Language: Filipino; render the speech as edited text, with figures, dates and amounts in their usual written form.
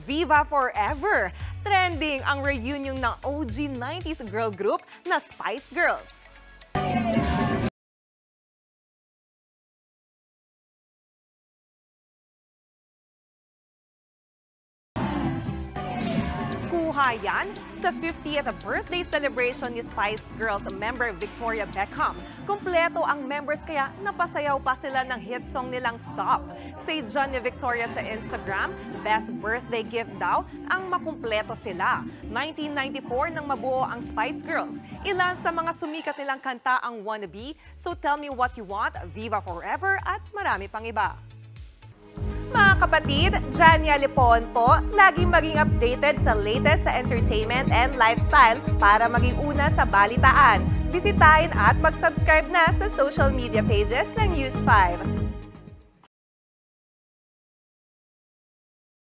Viva Forever. Trending ang reunion ng OG 90s girl group na Spice Girls. Kuha yan sa 50th birthday celebration ni Spice Girls member Victoria Beckham. Kumpleto ang members kaya napasayaw pa sila ng hit song nilang Stop. Say John ni Victoria sa Instagram, best birthday gift daw ang makumpleto sila. 1994 nang mabuo ang Spice Girls. Ilan sa mga sumikat nilang kanta ang Wannabe, So Tell Me What You Want, Viva Forever at marami pang iba. Mga kapatid, Jania Lipon po, laging maging updated sa latest sa entertainment and lifestyle para maging una sa balitaan. Bisitahin at mag-subscribe na sa social media pages ng News 5.